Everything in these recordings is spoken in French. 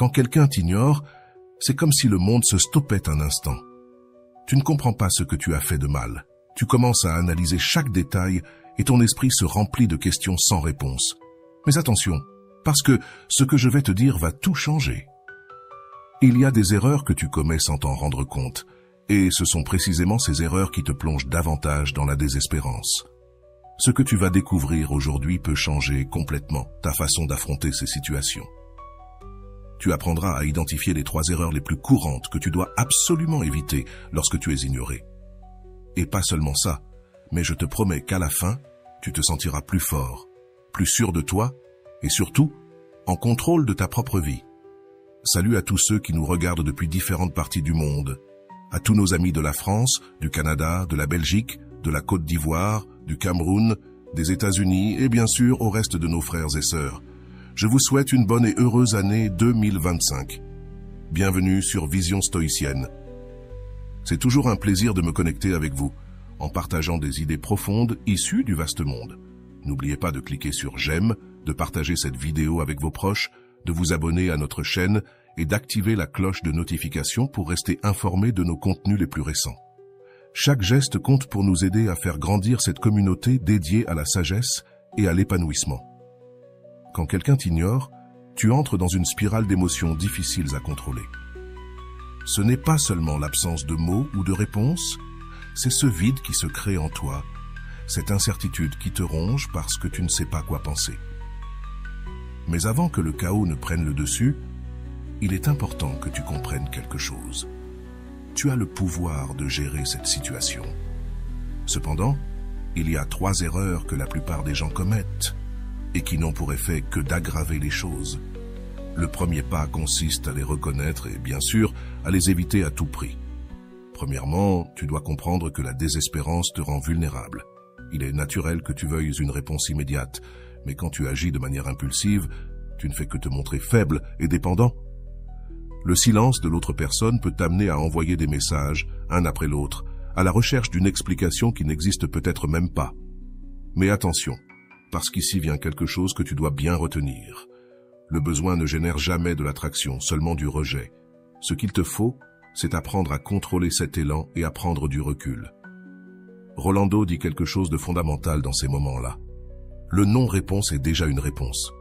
Quand quelqu'un t'ignore, c'est comme si le monde se stoppait un instant. Tu ne comprends pas ce que tu as fait de mal. Tu commences à analyser chaque détail et ton esprit se remplit de questions sans réponse. Mais attention, parce que ce que je vais te dire va tout changer. Il y a des erreurs que tu commets sans t'en rendre compte, et ce sont précisément ces erreurs qui te plongent davantage dans la désespérance. Ce que tu vas découvrir aujourd'hui peut changer complètement ta façon d'affronter ces situations. Tu apprendras à identifier les 3 erreurs les plus courantes que tu dois absolument éviter lorsque tu es ignoré. Et pas seulement ça, mais je te promets qu'à la fin, tu te sentiras plus fort, plus sûr de toi et surtout, en contrôle de ta propre vie. Salut à tous ceux qui nous regardent depuis différentes parties du monde, à tous nos amis de la France, du Canada, de la Belgique, de la Côte d'Ivoire, du Cameroun, des États-Unis et bien sûr au reste de nos frères et sœurs. Je vous souhaite une bonne et heureuse année 2025. Bienvenue sur Vision Stoïcienne. C'est toujours un plaisir de me connecter avec vous, en partageant des idées profondes issues du vaste monde. N'oubliez pas de cliquer sur j'aime, de partager cette vidéo avec vos proches, de vous abonner à notre chaîne et d'activer la cloche de notification pour rester informé de nos contenus les plus récents. Chaque geste compte pour nous aider à faire grandir cette communauté dédiée à la sagesse et à l'épanouissement. Quand quelqu'un t'ignore, tu entres dans une spirale d'émotions difficiles à contrôler. Ce n'est pas seulement l'absence de mots ou de réponses, c'est ce vide qui se crée en toi, cette incertitude qui te ronge parce que tu ne sais pas quoi penser. Mais avant que le chaos ne prenne le dessus, il est important que tu comprennes quelque chose. Tu as le pouvoir de gérer cette situation. Cependant, il y a 3 erreurs que la plupart des gens commettent et qui n'ont pour effet que d'aggraver les choses. Le premier pas consiste à les reconnaître et bien sûr à les éviter à tout prix. Premièrement, tu dois comprendre que la désespérance te rend vulnérable. Il est naturel que tu veuilles une réponse immédiate, mais quand tu agis de manière impulsive, tu ne fais que te montrer faible et dépendant. Le silence de l'autre personne peut t'amener à envoyer des messages, un après l'autre, à la recherche d'une explication qui n'existe peut-être même pas. Mais attention, parce qu'ici vient quelque chose que tu dois bien retenir. Le besoin ne génère jamais de l'attraction, seulement du rejet. Ce qu'il te faut, c'est apprendre à contrôler cet élan et à prendre du recul. Rolando dit quelque chose de fondamental dans ces moments-là. Le non-réponse est déjà une réponse.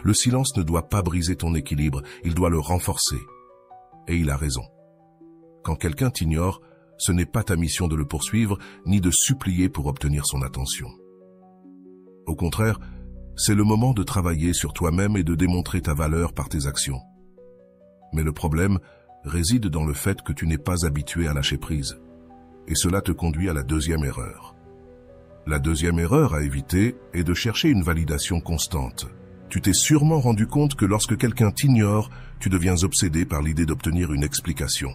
Le silence ne doit pas briser ton équilibre, il doit le renforcer. Et il a raison. Quand quelqu'un t'ignore, ce n'est pas ta mission de le poursuivre, ni de supplier pour obtenir son attention. Au contraire, c'est le moment de travailler sur toi-même et de démontrer ta valeur par tes actions. Mais le problème réside dans le fait que tu n'es pas habitué à lâcher prise. Et cela te conduit à la 2e erreur. La 2e erreur à éviter est de chercher une validation constante. Tu t'es sûrement rendu compte que lorsque quelqu'un t'ignore, tu deviens obsédé par l'idée d'obtenir une explication.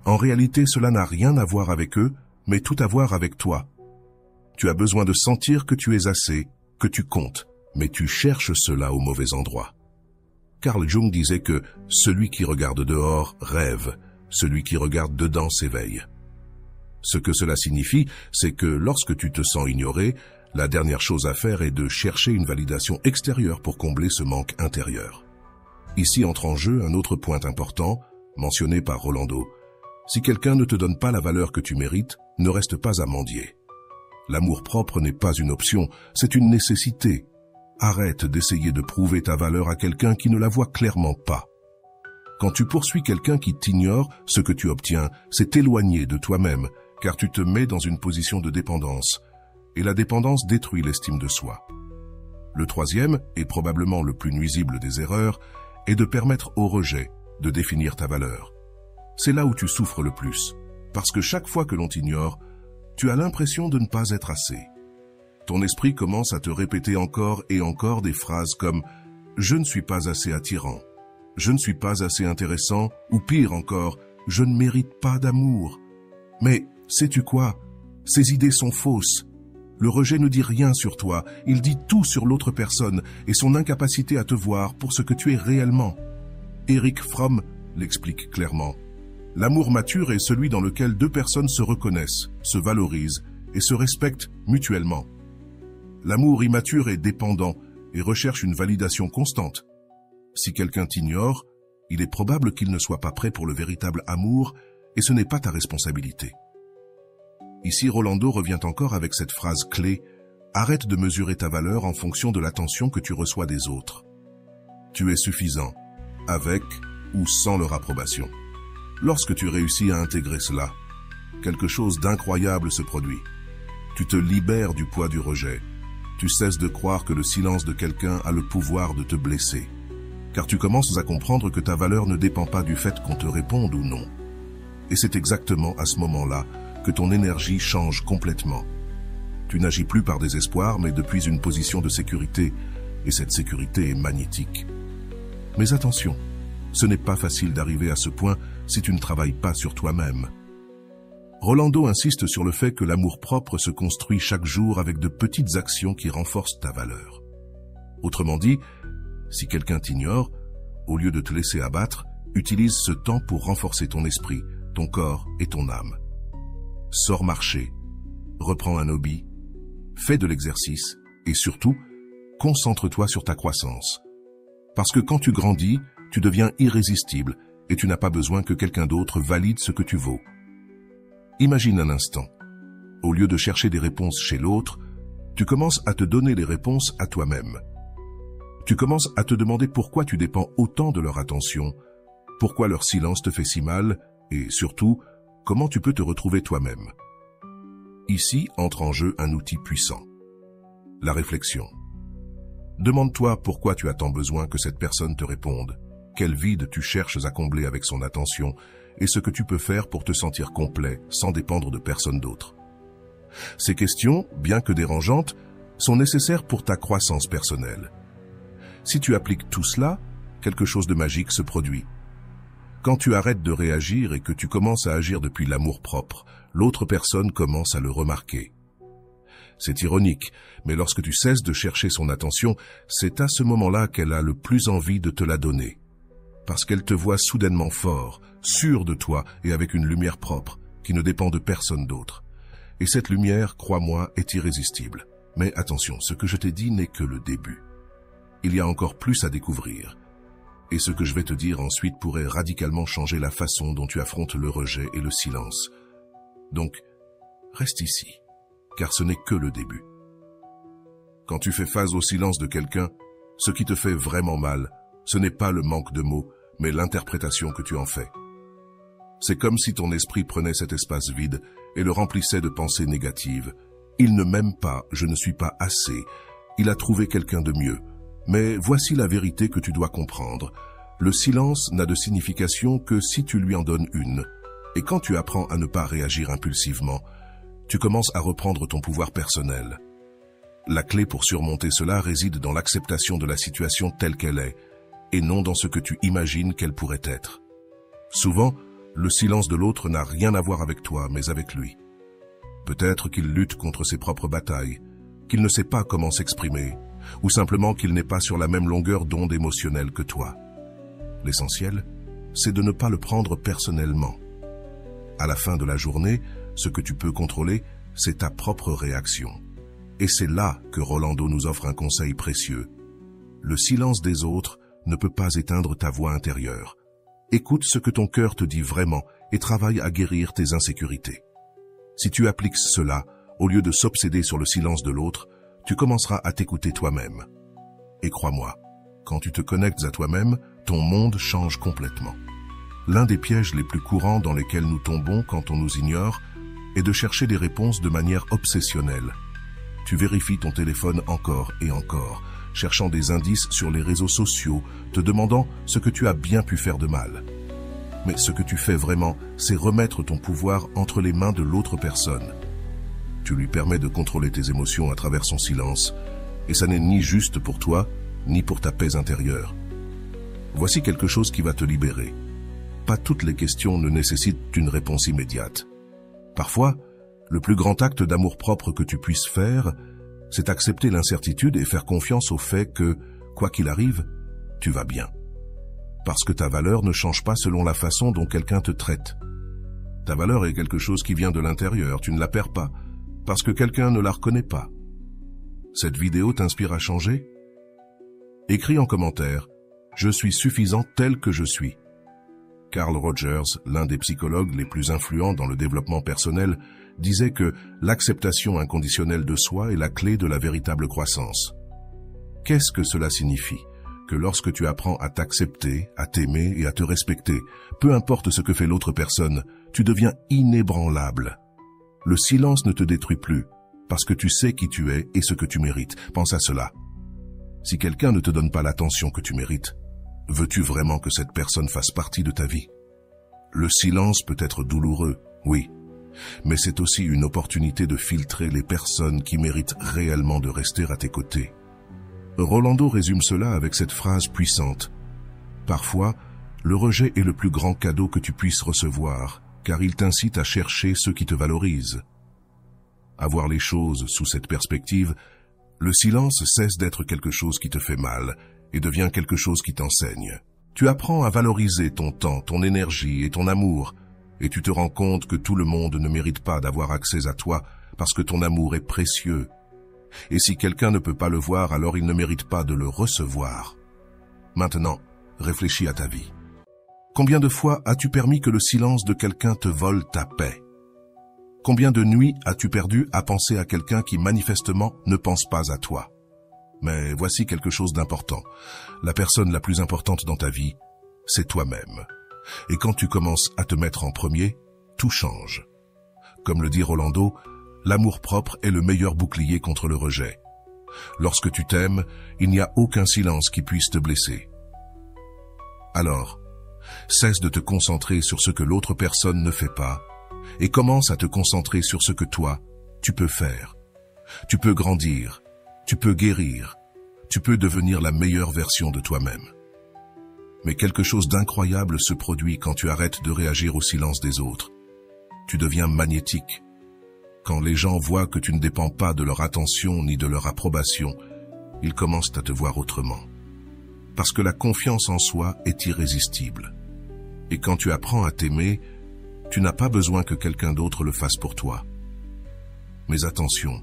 En réalité, cela n'a rien à voir avec eux, mais tout à voir avec toi. Tu as besoin de sentir que tu es assez, que tu comptes, mais tu cherches cela au mauvais endroit. Carl Jung disait que celui qui regarde dehors rêve, celui qui regarde dedans s'éveille. Ce que cela signifie, c'est que lorsque tu te sens ignoré, la dernière chose à faire est de chercher une validation extérieure pour combler ce manque intérieur. Ici entre en jeu un autre point important, mentionné par Rolando. Si quelqu'un ne te donne pas la valeur que tu mérites, ne reste pas à mendier. L'amour-propre n'est pas une option, c'est une nécessité. Arrête d'essayer de prouver ta valeur à quelqu'un qui ne la voit clairement pas. Quand tu poursuis quelqu'un qui t'ignore, ce que tu obtiens, c'est t'éloigner de toi-même, car tu te mets dans une position de dépendance. Et la dépendance détruit l'estime de soi. Le 3e, et probablement le plus nuisible des erreurs, est de permettre au rejet de définir ta valeur. C'est là où tu souffres le plus, parce que chaque fois que l'on t'ignore, tu as l'impression de ne pas être assez. Ton esprit commence à te répéter encore et encore des phrases comme « je ne suis pas assez attirant »,« je ne suis pas assez intéressant » ou pire encore « je ne mérite pas d'amour ». Mais sais-tu quoi? Ces idées sont fausses. Le rejet ne dit rien sur toi, il dit tout sur l'autre personne et son incapacité à te voir pour ce que tu es réellement. Erich Fromm l'explique clairement. L'amour mature est celui dans lequel 2 personnes se reconnaissent, se valorisent et se respectent mutuellement. L'amour immature est dépendant et recherche une validation constante. Si quelqu'un t'ignore, Il est probable qu'il ne soit pas prêt pour le véritable amour et ce n'est pas ta responsabilité. Ici, Rolando revient encore avec cette phrase clé: arrête de mesurer ta valeur en fonction de l'attention que tu reçois des autres. Tu es suffisant, avec ou sans leur approbation. Lorsque tu réussis à intégrer cela, quelque chose d'incroyable se produit. Tu te libères du poids du rejet. Tu cesses de croire que le silence de quelqu'un a le pouvoir de te blesser. Car tu commences à comprendre que ta valeur ne dépend pas du fait qu'on te réponde ou non. Et c'est exactement à ce moment-là que ton énergie change complètement. Tu n'agis plus par désespoir, mais depuis une position de sécurité, et cette sécurité est magnétique. Mais attention, ce n'est pas facile d'arriver à ce point si tu ne travailles pas sur toi-même. Rolando insiste sur le fait que l'amour-propre se construit chaque jour avec de petites actions qui renforcent ta valeur. Autrement dit, si quelqu'un t'ignore, au lieu de te laisser abattre, utilise ce temps pour renforcer ton esprit, ton corps et ton âme. Sors marcher, reprends un hobby, fais de l'exercice et surtout, concentre-toi sur ta croissance. Parce que quand tu grandis, tu deviens irrésistible et tu n'as pas besoin que quelqu'un d'autre valide ce que tu vaux. Imagine un instant. Au lieu de chercher des réponses chez l'autre, tu commences à te donner les réponses à toi-même. Tu commences à te demander pourquoi tu dépends autant de leur attention, pourquoi leur silence te fait si mal et surtout, comment tu peux te retrouver toi-même. Ici entre en jeu un outil puissant. La réflexion. Demande-toi pourquoi tu as tant besoin que cette personne te réponde, quel vide tu cherches à combler avec son attention et ce que tu peux faire pour te sentir complet sans dépendre de personne d'autre. Ces questions, bien que dérangeantes, sont nécessaires pour ta croissance personnelle. Si tu appliques tout cela, quelque chose de magique se produit. Quand tu arrêtes de réagir et que tu commences à agir depuis l'amour-propre, l'autre personne commence à le remarquer. C'est ironique, mais lorsque tu cesses de chercher son attention, c'est à ce moment-là qu'elle a le plus envie de te la donner. Parce qu'elle te voit soudainement fort, sûr de toi et avec une lumière propre, qui ne dépend de personne d'autre. Et cette lumière, crois-moi, est irrésistible. Mais attention, ce que je t'ai dit n'est que le début. Il y a encore plus à découvrir. Et ce que je vais te dire ensuite pourrait radicalement changer la façon dont tu affrontes le rejet et le silence. Donc, reste ici, car ce n'est que le début. Quand tu fais face au silence de quelqu'un, ce qui te fait vraiment mal, ce n'est pas le manque de mots, mais l'interprétation que tu en fais. C'est comme si ton esprit prenait cet espace vide et le remplissait de pensées négatives. Il ne m'aime pas, je ne suis pas assez, il a trouvé quelqu'un de mieux. Mais voici la vérité que tu dois comprendre. Le silence n'a de signification que si tu lui en donnes une. Et quand tu apprends à ne pas réagir impulsivement, tu commences à reprendre ton pouvoir personnel. La clé pour surmonter cela réside dans l'acceptation de la situation telle qu'elle est, et non dans ce que tu imagines qu'elle pourrait être. Souvent, le silence de l'autre n'a rien à voir avec toi, mais avec lui. Peut-être qu'il lutte contre ses propres batailles, qu'il ne sait pas comment s'exprimer, ou simplement qu'il n'est pas sur la même longueur d'onde émotionnelle que toi. L'essentiel, c'est de ne pas le prendre personnellement. À la fin de la journée, ce que tu peux contrôler, c'est ta propre réaction. Et c'est là que Rolando nous offre un conseil précieux. Le silence des autres ne peut pas éteindre ta voix intérieure. Écoute ce que ton cœur te dit vraiment et travaille à guérir tes insécurités. Si tu appliques cela, au lieu de s'obséder sur le silence de l'autre, tu commenceras à t'écouter toi-même. Et crois-moi, quand tu te connectes à toi-même, ton monde change complètement. L'un des pièges les plus courants dans lesquels nous tombons quand on nous ignore est de chercher des réponses de manière obsessionnelle. Tu vérifies ton téléphone encore et encore, cherchant des indices sur les réseaux sociaux, te demandant ce que tu as bien pu faire de mal. Mais ce que tu fais vraiment, c'est remettre ton pouvoir entre les mains de l'autre personne. Tu lui permets de contrôler tes émotions à travers son silence, et ça n'est ni juste pour toi, ni pour ta paix intérieure. Voici quelque chose qui va te libérer. Pas toutes les questions ne nécessitent une réponse immédiate. Parfois, le plus grand acte d'amour-propre que tu puisses faire, c'est accepter l'incertitude et faire confiance au fait que, quoi qu'il arrive, tu vas bien. Parce que ta valeur ne change pas selon la façon dont quelqu'un te traite. Ta valeur est quelque chose qui vient de l'intérieur, tu ne la perds pas, parce que quelqu'un ne la reconnaît pas. Cette vidéo t'inspire à changer? Écris en commentaire « Je suis suffisant tel que je suis ». Carl Rogers, l'un des psychologues les plus influents dans le développement personnel, disait que l'acceptation inconditionnelle de soi est la clé de la véritable croissance. Qu'est-ce que cela signifie? Que lorsque tu apprends à t'accepter, à t'aimer et à te respecter, peu importe ce que fait l'autre personne, tu deviens inébranlable. Le silence ne te détruit plus, parce que tu sais qui tu es et ce que tu mérites. Pense à cela. Si quelqu'un ne te donne pas l'attention que tu mérites, veux-tu vraiment que cette personne fasse partie de ta vie? Le silence peut être douloureux, oui, mais c'est aussi une opportunité de filtrer les personnes qui méritent réellement de rester à tes côtés. Rolando résume cela avec cette phrase puissante. Parfois, le rejet est le plus grand cadeau que tu puisses recevoir, car il t'incite à chercher ceux qui te valorisent. À voir les choses sous cette perspective, le silence cesse d'être quelque chose qui te fait mal et devient quelque chose qui t'enseigne. Tu apprends à valoriser ton temps, ton énergie et ton amour, et tu te rends compte que tout le monde ne mérite pas d'avoir accès à toi parce que ton amour est précieux. Et si quelqu'un ne peut pas le voir, alors il ne mérite pas de le recevoir. Maintenant, réfléchis à ta vie. Combien de fois as-tu permis que le silence de quelqu'un te vole ta paix? Combien de nuits as-tu perdu à penser à quelqu'un qui manifestement ne pense pas à toi? Mais voici quelque chose d'important. La personne la plus importante dans ta vie, c'est toi-même. Et quand tu commences à te mettre en premier, tout change. Comme le dit Rolando, l'amour-propre est le meilleur bouclier contre le rejet. Lorsque tu t'aimes, il n'y a aucun silence qui puisse te blesser. Alors, cesse de te concentrer sur ce que l'autre personne ne fait pas et commence à te concentrer sur ce que toi, tu peux faire. Tu peux grandir, tu peux guérir, tu peux devenir la meilleure version de toi-même. Mais quelque chose d'incroyable se produit quand tu arrêtes de réagir au silence des autres. Tu deviens magnétique. Quand les gens voient que tu ne dépends pas de leur attention ni de leur approbation, ils commencent à te voir autrement. Parce que la confiance en soi est irrésistible. Et quand tu apprends à t'aimer, tu n'as pas besoin que quelqu'un d'autre le fasse pour toi. Mais attention,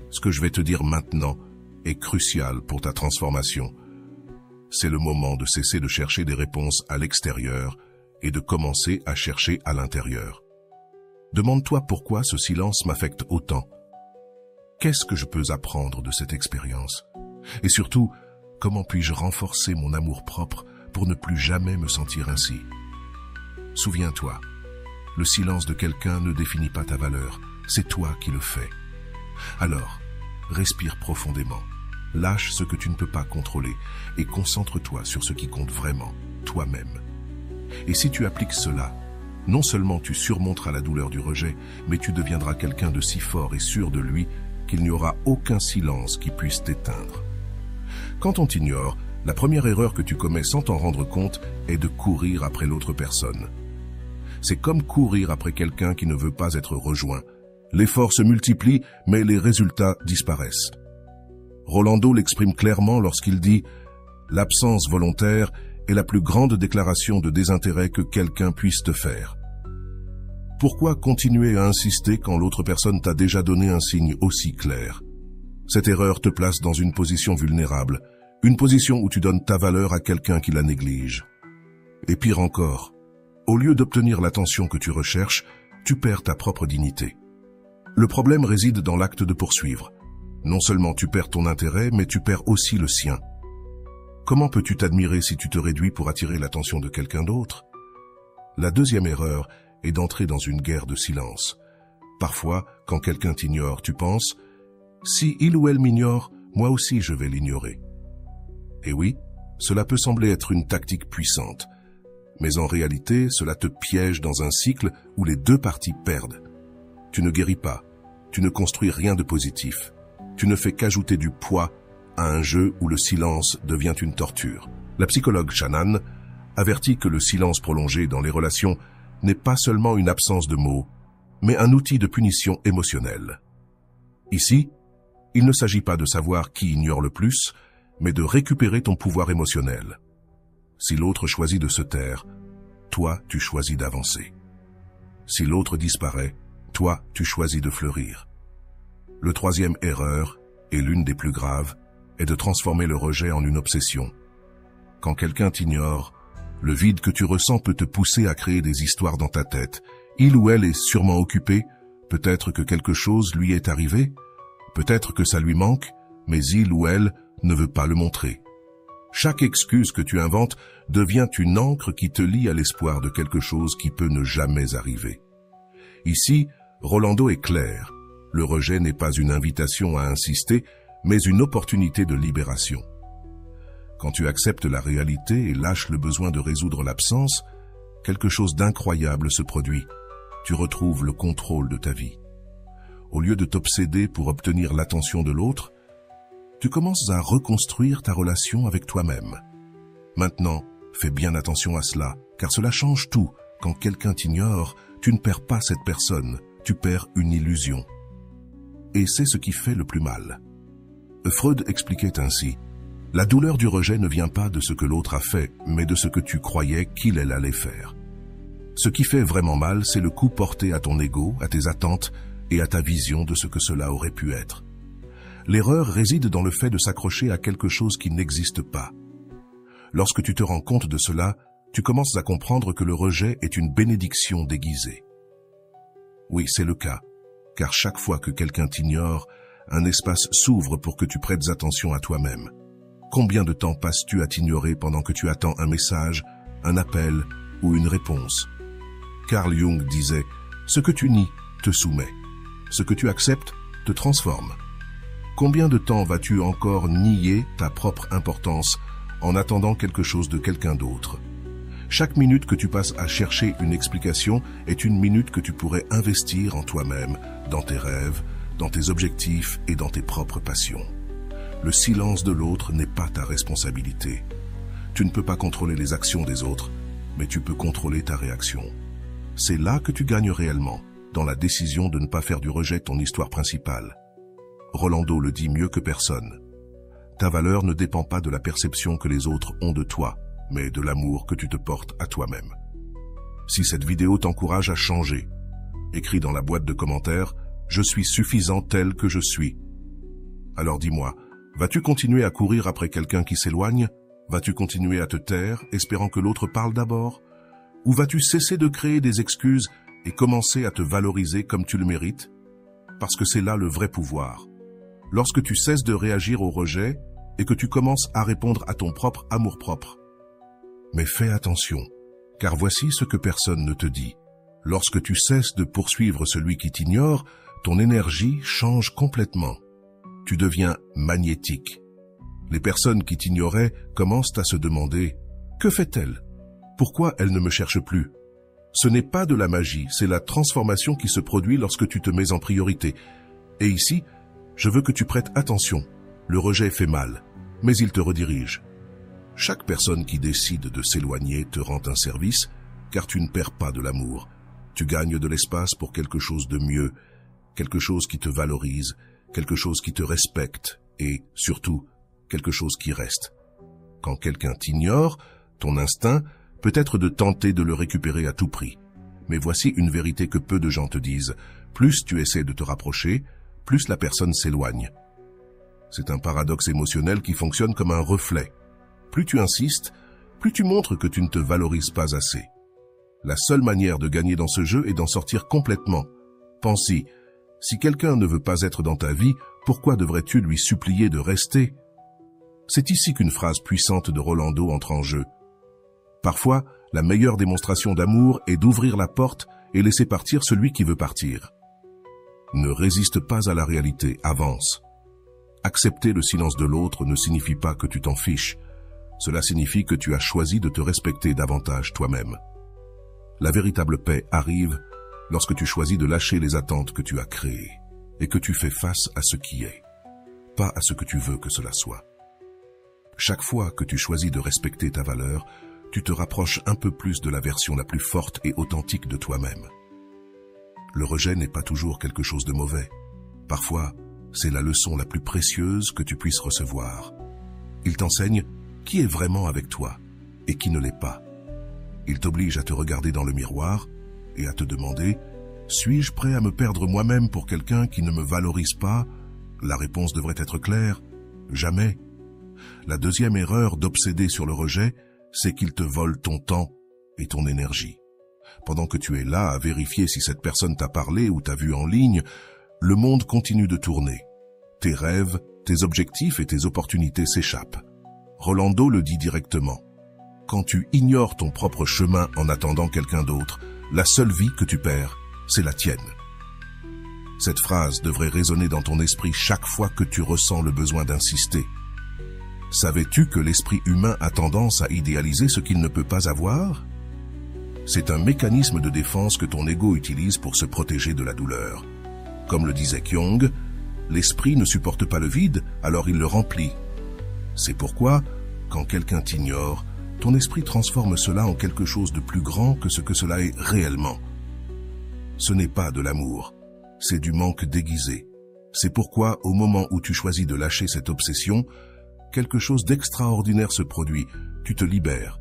ce que je vais te dire maintenant est crucial pour ta transformation. C'est le moment de cesser de chercher des réponses à l'extérieur et de commencer à chercher à l'intérieur. Demande-toi pourquoi ce silence m'affecte autant. Qu'est-ce que je peux apprendre de cette expérience? Et surtout, comment puis-je renforcer mon amour-propre pour ne plus jamais me sentir ainsi? Souviens-toi, le silence de quelqu'un ne définit pas ta valeur, c'est toi qui le fais. Alors, respire profondément, lâche ce que tu ne peux pas contrôler et concentre-toi sur ce qui compte vraiment, toi-même. Et si tu appliques cela, non seulement tu surmonteras la douleur du rejet, mais tu deviendras quelqu'un de si fort et sûr de lui qu'il n'y aura aucun silence qui puisse t'éteindre. Quand on t'ignore, la première erreur que tu commets sans t'en rendre compte est de courir après l'autre personne. C'est comme courir après quelqu'un qui ne veut pas être rejoint. L'effort se multiplie, mais les résultats disparaissent. Rolando l'exprime clairement lorsqu'il dit « L'absence volontaire est la plus grande déclaration de désintérêt que quelqu'un puisse te faire. » Pourquoi continuer à insister quand l'autre personne t'a déjà donné un signe aussi clair? Cette erreur te place dans une position vulnérable, une position où tu donnes ta valeur à quelqu'un qui la néglige. Et pire encore, au lieu d'obtenir l'attention que tu recherches, tu perds ta propre dignité. Le problème réside dans l'acte de poursuivre. Non seulement tu perds ton intérêt, mais tu perds aussi le sien. Comment peux-tu t'admirer si tu te réduis pour attirer l'attention de quelqu'un d'autre? La deuxième erreur est d'entrer dans une guerre de silence. Parfois, quand quelqu'un t'ignore, tu penses « Si il ou elle m'ignore, moi aussi je vais l'ignorer ». Et oui, cela peut sembler être une tactique puissante, mais en réalité, cela te piège dans un cycle où les deux parties perdent. Tu ne guéris pas, tu ne construis rien de positif, tu ne fais qu'ajouter du poids à un jeu où le silence devient une torture. La psychologue Shannon avertit que le silence prolongé dans les relations n'est pas seulement une absence de mots, mais un outil de punition émotionnelle. Ici, il ne s'agit pas de savoir qui ignore le plus, mais de récupérer ton pouvoir émotionnel. Si l'autre choisit de se taire, toi, tu choisis d'avancer. Si l'autre disparaît, toi, tu choisis de fleurir. Le troisième erreur, et l'une des plus graves, est de transformer le rejet en une obsession. Quand quelqu'un t'ignore, Le vide que tu ressens peut te pousser à créer des histoires dans ta tête. Il ou elle est sûrement occupé, peut-être que quelque chose lui est arrivé, peut-être que ça lui manque, mais il ou elle ne veut pas le montrer. Chaque excuse que tu inventes devient une encre qui te lie à l'espoir de quelque chose qui peut ne jamais arriver. Ici, Rolando est clair. Le rejet n'est pas une invitation à insister, mais une opportunité de libération. Quand tu acceptes la réalité et lâches le besoin de résoudre l'absence, quelque chose d'incroyable se produit. Tu retrouves le contrôle de ta vie. Au lieu de t'obséder pour obtenir l'attention de l'autre, tu commences à reconstruire ta relation avec toi-même. Maintenant, fais bien attention à cela, car cela change tout. Quand quelqu'un t'ignore, tu ne perds pas cette personne, tu perds une illusion. Et c'est ce qui fait le plus mal. Freud expliquait ainsi: la douleur du rejet ne vient pas de ce que l'autre a fait, mais de ce que tu croyais qu'il allait faire. Ce qui fait vraiment mal, c'est le coup porté à ton ego, à tes attentes et à ta vision de ce que cela aurait pu être. L'erreur réside dans le fait de s'accrocher à quelque chose qui n'existe pas. Lorsque tu te rends compte de cela, tu commences à comprendre que le rejet est une bénédiction déguisée. Oui, c'est le cas, car chaque fois que quelqu'un t'ignore, un espace s'ouvre pour que tu prêtes attention à toi-même. Combien de temps passes-tu à t'ignorer pendant que tu attends un message, un appel ou une réponse? Carl Jung disait: ce que tu nies te soumet, ce que tu acceptes te transforme. Combien de temps vas-tu encore nier ta propre importance en attendant quelque chose de quelqu'un d'autre? Chaque minute que tu passes à chercher une explication est une minute que tu pourrais investir en toi-même, dans tes rêves, dans tes objectifs et dans tes propres passions. Le silence de l'autre n'est pas ta responsabilité. Tu ne peux pas contrôler les actions des autres, mais tu peux contrôler ta réaction. C'est là que tu gagnes réellement, dans la décision de ne pas faire du rejet ton histoire principale. Rolando le dit mieux que personne. Ta valeur ne dépend pas de la perception que les autres ont de toi, mais de l'amour que tu te portes à toi-même. Si cette vidéo t'encourage à changer, écris dans la boîte de commentaires « Je suis suffisant tel que je suis ». Alors dis-moi, vas-tu continuer à courir après quelqu'un qui s'éloigne? Vas-tu continuer à te taire, espérant que l'autre parle d'abord? Ou vas-tu cesser de créer des excuses et commencer à te valoriser comme tu le mérites? Parce que c'est là le vrai pouvoir. Lorsque tu cesses de réagir au rejet et que tu commences à répondre à ton propre amour-propre. Mais fais attention, car voici ce que personne ne te dit. Lorsque tu cesses de poursuivre celui qui t'ignore, ton énergie change complètement. Tu deviens magnétique. Les personnes qui t'ignoraient commencent à se demander « Que fait-elle? Pourquoi elle ne me cherche plus ?» Ce n'est pas de la magie, c'est la transformation qui se produit lorsque tu te mets en priorité. Et ici, je veux que tu prêtes attention. Le rejet fait mal, mais il te redirige. Chaque personne qui décide de s'éloigner te rend un service, car tu ne perds pas de l'amour. Tu gagnes de l'espace pour quelque chose de mieux, quelque chose qui te valorise, quelque chose qui te respecte et, surtout, quelque chose qui reste. Quand quelqu'un t'ignore, ton instinct peut être de tenter de le récupérer à tout prix. Mais voici une vérité que peu de gens te disent. Plus tu essaies de te rapprocher, plus la personne s'éloigne. C'est un paradoxe émotionnel qui fonctionne comme un reflet. Plus tu insistes, plus tu montres que tu ne te valorises pas assez. La seule manière de gagner dans ce jeu est d'en sortir complètement. Pense-y, si quelqu'un ne veut pas être dans ta vie, pourquoi devrais-tu lui supplier de rester? C'est ici qu'une phrase puissante de Rolando entre en jeu. Parfois, la meilleure démonstration d'amour est d'ouvrir la porte et laisser partir celui qui veut partir. Ne résiste pas à la réalité, avance. Accepter le silence de l'autre ne signifie pas que tu t'en fiches. Cela signifie que tu as choisi de te respecter davantage toi-même. La véritable paix arrive lorsque tu choisis de lâcher les attentes que tu as créées et que tu fais face à ce qui est, pas à ce que tu veux que cela soit. Chaque fois que tu choisis de respecter ta valeur, tu te rapproches un peu plus de la version la plus forte et authentique de toi-même. Le rejet n'est pas toujours quelque chose de mauvais. Parfois, c'est la leçon la plus précieuse que tu puisses recevoir. Il t'enseigne qui est vraiment avec toi et qui ne l'est pas. Il t'oblige à te regarder dans le miroir et à te demander « Suis-je prêt à me perdre moi-même pour quelqu'un qui ne me valorise pas ?» La réponse devrait être claire « Jamais ». La deuxième erreur d'obséder sur le rejet, c'est qu'ils te volent ton temps et ton énergie. Pendant que tu es là à vérifier si cette personne t'a parlé ou t'a vu en ligne, le monde continue de tourner. Tes rêves, tes objectifs et tes opportunités s'échappent. Rolando le dit directement. Quand tu ignores ton propre chemin en attendant quelqu'un d'autre, la seule vie que tu perds, c'est la tienne. Cette phrase devrait résonner dans ton esprit chaque fois que tu ressens le besoin d'insister. Savais-tu que l'esprit humain a tendance à idéaliser ce qu'il ne peut pas avoir? C'est un mécanisme de défense que ton ego utilise pour se protéger de la douleur. Comme le disait Jung, l'esprit ne supporte pas le vide, alors il le remplit. C'est pourquoi, quand quelqu'un t'ignore, ton esprit transforme cela en quelque chose de plus grand que ce que cela est réellement. Ce n'est pas de l'amour, c'est du manque déguisé. C'est pourquoi, au moment où tu choisis de lâcher cette obsession, quelque chose d'extraordinaire se produit, tu te libères.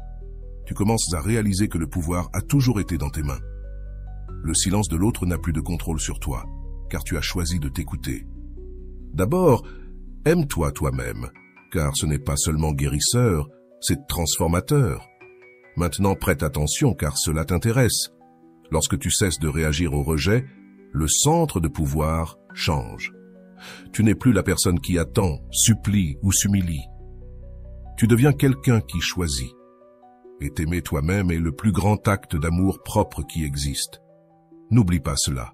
Tu commences à réaliser que le pouvoir a toujours été dans tes mains. Le silence de l'autre n'a plus de contrôle sur toi, car tu as choisi de t'écouter. D'abord, aime-toi toi-même, car ce n'est pas seulement guérisseur, c'est transformateur. Maintenant, prête attention, car cela t'intéresse. Lorsque tu cesses de réagir au rejet, le centre de pouvoir change. Tu n'es plus la personne qui attend, supplie ou s'humilie. Tu deviens quelqu'un qui choisit. Et t'aimer toi-même est le plus grand acte d'amour propre qui existe. N'oublie pas cela.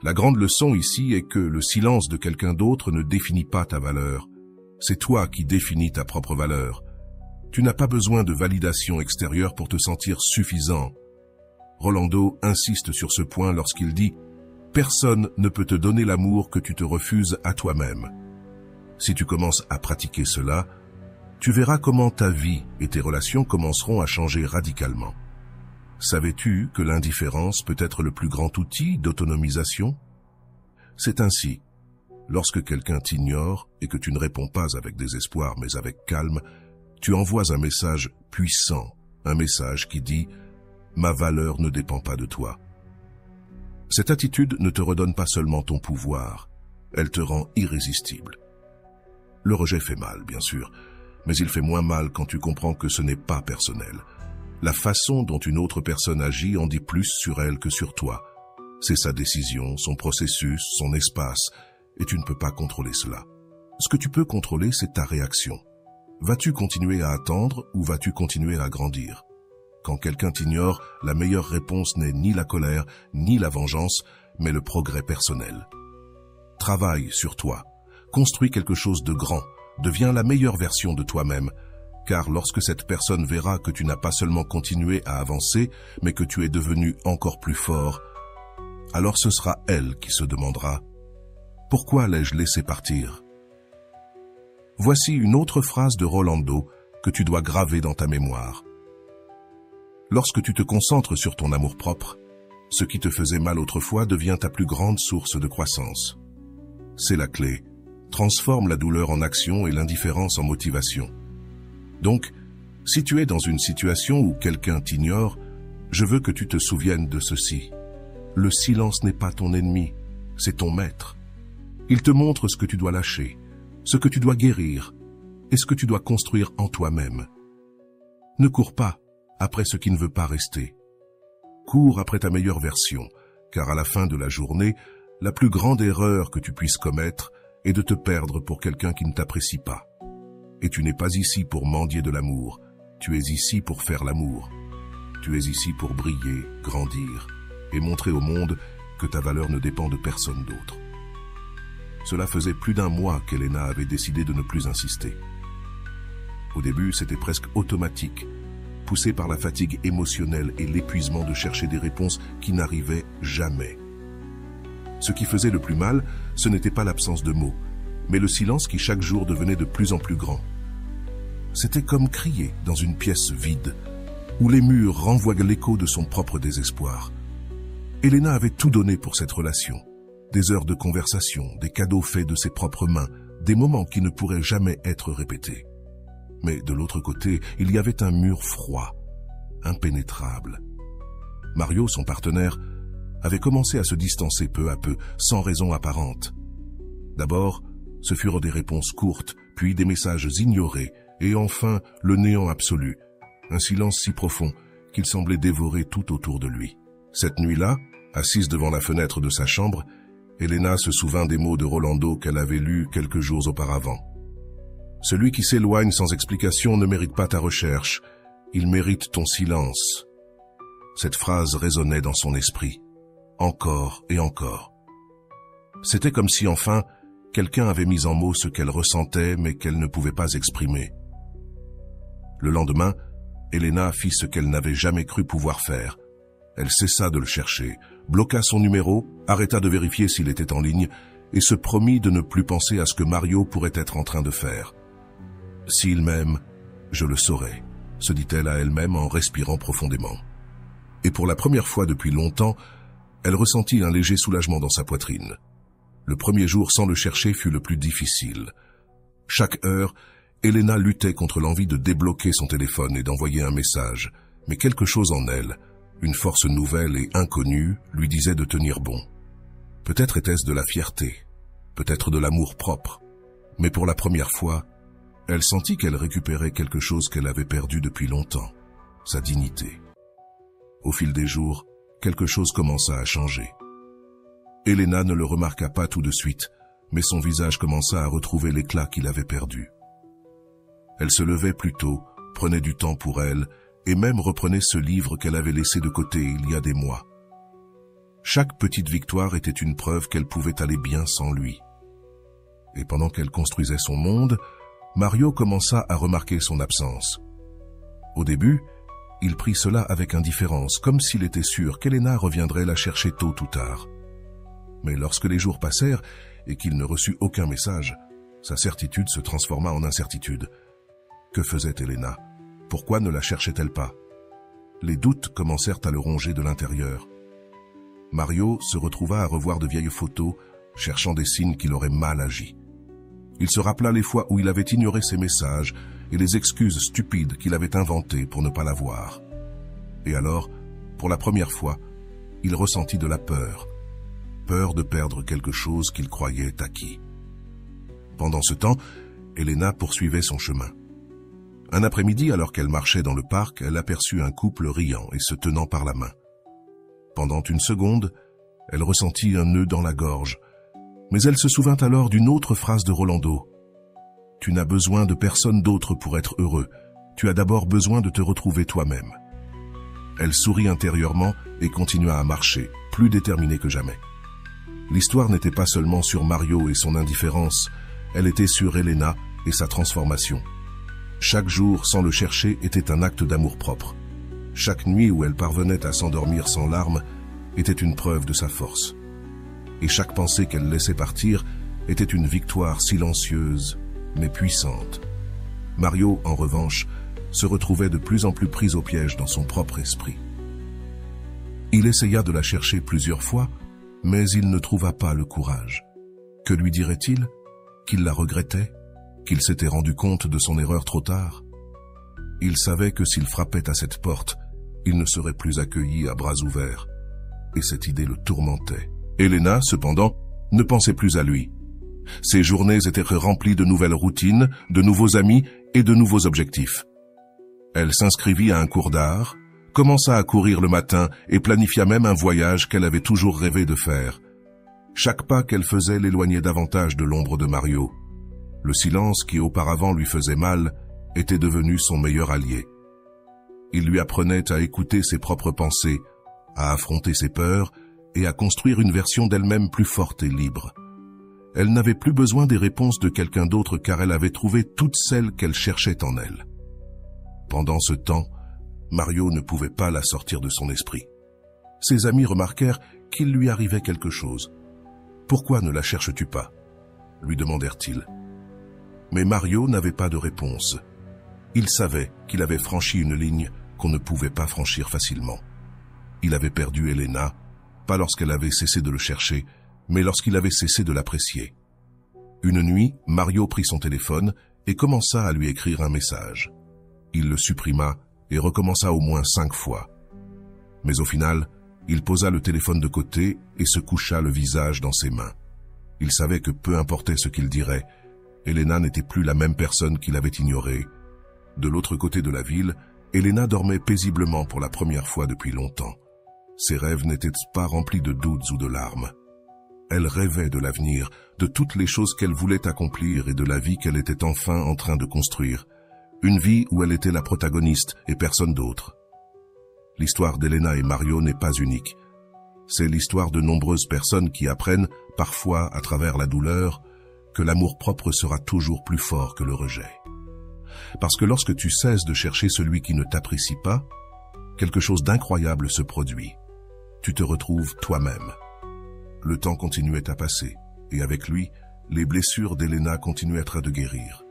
La grande leçon ici est que le silence de quelqu'un d'autre ne définit pas ta valeur. C'est toi qui définis ta propre valeur. Tu n'as pas besoin de validation extérieure pour te sentir suffisant. Rolando insiste sur ce point lorsqu'il dit « Personne ne peut te donner l'amour que tu te refuses à toi-même ». Si tu commences à pratiquer cela, tu verras comment ta vie et tes relations commenceront à changer radicalement. Savais-tu que l'indifférence peut être le plus grand outil d'autonomisation? C'est ainsi, lorsque quelqu'un t'ignore et que tu ne réponds pas avec désespoir mais avec calme, tu envoies un message puissant, un message qui dit « Ma valeur ne dépend pas de toi ». Cette attitude ne te redonne pas seulement ton pouvoir, elle te rend irrésistible. Le rejet fait mal, bien sûr, mais il fait moins mal quand tu comprends que ce n'est pas personnel. La façon dont une autre personne agit en dit plus sur elle que sur toi. C'est sa décision, son processus, son espace, et tu ne peux pas contrôler cela. Ce que tu peux contrôler, c'est ta réaction. Vas-tu continuer à attendre ou vas-tu continuer à grandir? Quand quelqu'un t'ignore, la meilleure réponse n'est ni la colère, ni la vengeance, mais le progrès personnel. Travaille sur toi. Construis quelque chose de grand. Deviens la meilleure version de toi-même. Car lorsque cette personne verra que tu n'as pas seulement continué à avancer, mais que tu es devenu encore plus fort, alors ce sera elle qui se demandera « Pourquoi l'ai-je laissé partir ?» Voici une autre phrase de Rolando que tu dois graver dans ta mémoire. Lorsque tu te concentres sur ton amour-propre, ce qui te faisait mal autrefois devient ta plus grande source de croissance. C'est la clé. Transforme la douleur en action et l'indifférence en motivation. Donc, si tu es dans une situation où quelqu'un t'ignore, je veux que tu te souviennes de ceci. Le silence n'est pas ton ennemi, c'est ton maître. Il te montre ce que tu dois lâcher, ce que tu dois guérir et ce que tu dois construire en toi-même. Ne cours pas après ce qui ne veut pas rester. Cours après ta meilleure version, car à la fin de la journée, la plus grande erreur que tu puisses commettre est de te perdre pour quelqu'un qui ne t'apprécie pas. Et tu n'es pas ici pour mendier de l'amour, tu es ici pour faire l'amour. Tu es ici pour briller, grandir et montrer au monde que ta valeur ne dépend de personne d'autre. Cela faisait plus d'un mois qu'Elena avait décidé de ne plus insister. Au début, c'était presque automatique, poussée par la fatigue émotionnelle et l'épuisement de chercher des réponses qui n'arrivaient jamais. Ce qui faisait le plus mal, ce n'était pas l'absence de mots, mais le silence qui chaque jour devenait de plus en plus grand. C'était comme crier dans une pièce vide, où les murs renvoient l'écho de son propre désespoir. Elena avait tout donné pour cette relation. Des heures de conversation, des cadeaux faits de ses propres mains, des moments qui ne pourraient jamais être répétés. Mais de l'autre côté, il y avait un mur froid, impénétrable. Mario, son partenaire, avait commencé à se distancer peu à peu, sans raison apparente. D'abord, ce furent des réponses courtes, puis des messages ignorés, et enfin le néant absolu, un silence si profond qu'il semblait dévorer tout autour de lui. Cette nuit-là, assise devant la fenêtre de sa chambre, Elena se souvint des mots de Rolando qu'elle avait lus quelques jours auparavant. « Celui qui s'éloigne sans explication ne mérite pas ta recherche, il mérite ton silence. » Cette phrase résonnait dans son esprit, encore et encore. C'était comme si enfin, quelqu'un avait mis en mots ce qu'elle ressentait mais qu'elle ne pouvait pas exprimer. Le lendemain, Elena fit ce qu'elle n'avait jamais cru pouvoir faire. Elle cessa de le chercher, bloqua son numéro, arrêta de vérifier s'il était en ligne et se promit de ne plus penser à ce que Mario pourrait être en train de faire. « S'il m'aime, je le saurai », se dit-elle à elle-même en respirant profondément. Et pour la première fois depuis longtemps, elle ressentit un léger soulagement dans sa poitrine. Le premier jour sans le chercher fut le plus difficile. Chaque heure, Elena luttait contre l'envie de débloquer son téléphone et d'envoyer un message, mais quelque chose en elle, une force nouvelle et inconnue, lui disait de tenir bon. Peut-être était-ce de la fierté, peut-être de l'amour propre, mais pour la première fois, elle sentit qu'elle récupérait quelque chose qu'elle avait perdu depuis longtemps, sa dignité. Au fil des jours, quelque chose commença à changer. Elena ne le remarqua pas tout de suite, mais son visage commença à retrouver l'éclat qu'il avait perdu. Elle se levait plus tôt, prenait du temps pour elle, et même reprenait ce livre qu'elle avait laissé de côté il y a des mois. Chaque petite victoire était une preuve qu'elle pouvait aller bien sans lui. Et pendant qu'elle construisait son monde, Mario commença à remarquer son absence. Au début, il prit cela avec indifférence, comme s'il était sûr qu'Elena reviendrait la chercher tôt ou tard. Mais lorsque les jours passèrent et qu'il ne reçut aucun message, sa certitude se transforma en incertitude. Que faisait Elena? Pourquoi ne la cherchait-elle pas? Les doutes commencèrent à le ronger de l'intérieur. Mario se retrouva à revoir de vieilles photos, cherchant des signes qu'il aurait mal agi. Il se rappela les fois où il avait ignoré ses messages et les excuses stupides qu'il avait inventées pour ne pas la voir. Et alors, pour la première fois, il ressentit de la peur. Peur de perdre quelque chose qu'il croyait acquis. Pendant ce temps, Elena poursuivait son chemin. Un après-midi, alors qu'elle marchait dans le parc, elle aperçut un couple riant et se tenant par la main. Pendant une seconde, elle ressentit un nœud dans la gorge, mais elle se souvint alors d'une autre phrase de Rolando. « Tu n'as besoin de personne d'autre pour être heureux. Tu as d'abord besoin de te retrouver toi-même. » Elle sourit intérieurement et continua à marcher, plus déterminée que jamais. L'histoire n'était pas seulement sur Mario et son indifférence, elle était sur Elena et sa transformation. Chaque jour, sans le chercher, était un acte d'amour-propre. Chaque nuit où elle parvenait à s'endormir sans larmes était une preuve de sa force. Et chaque pensée qu'elle laissait partir était une victoire silencieuse, mais puissante. Mario, en revanche, se retrouvait de plus en plus pris au piège dans son propre esprit. Il essaya de la chercher plusieurs fois, mais il ne trouva pas le courage. Que lui dirait-il? Qu'il la regrettait? Qu'il s'était rendu compte de son erreur trop tard? Il savait que s'il frappait à cette porte, il ne serait plus accueilli à bras ouverts. Et cette idée le tourmentait. Elena, cependant, ne pensait plus à lui. Ses journées étaient remplies de nouvelles routines, de nouveaux amis et de nouveaux objectifs. Elle s'inscrivit à un cours d'art, commença à courir le matin et planifia même un voyage qu'elle avait toujours rêvé de faire. Chaque pas qu'elle faisait l'éloignait davantage de l'ombre de Mario. Le silence qui auparavant lui faisait mal était devenu son meilleur allié. Il lui apprenait à écouter ses propres pensées, à affronter ses peurs et à construire une version d'elle-même plus forte et libre. Elle n'avait plus besoin des réponses de quelqu'un d'autre car elle avait trouvé toutes celles qu'elle cherchait en elle. Pendant ce temps, Mario ne pouvait pas la sortir de son esprit. Ses amis remarquèrent qu'il lui arrivait quelque chose. « Pourquoi ne la cherches-tu pas » lui demandèrent-ils. Mais Mario n'avait pas de réponse. Il savait qu'il avait franchi une ligne qu'on ne pouvait pas franchir facilement. Il avait perdu Elena, pas lorsqu'elle avait cessé de le chercher, mais lorsqu'il avait cessé de l'apprécier. Une nuit, Mario prit son téléphone et commença à lui écrire un message. Il le supprima et recommença au moins 5 fois. Mais au final, il posa le téléphone de côté et se coucha le visage dans ses mains. Il savait que peu importait ce qu'il dirait, Elena n'était plus la même personne qu'il avait ignorée, De l'autre côté de la ville, Elena dormait paisiblement pour la première fois depuis longtemps. Ses rêves n'étaient pas remplis de doutes ou de larmes. Elle rêvait de l'avenir, de toutes les choses qu'elle voulait accomplir et de la vie qu'elle était enfin en train de construire. Une vie où elle était la protagoniste et personne d'autre. L'histoire d'Elena et Mario n'est pas unique. C'est l'histoire de nombreuses personnes qui apprennent, parfois à travers la douleur, que l'amour-propre sera toujours plus fort que le rejet. Parce que lorsque tu cesses de chercher celui qui ne t'apprécie pas, quelque chose d'incroyable se produit. Tu te retrouves toi-même. Le temps continuait à passer, et avec lui, les blessures d'Elena continuèrent de guérir.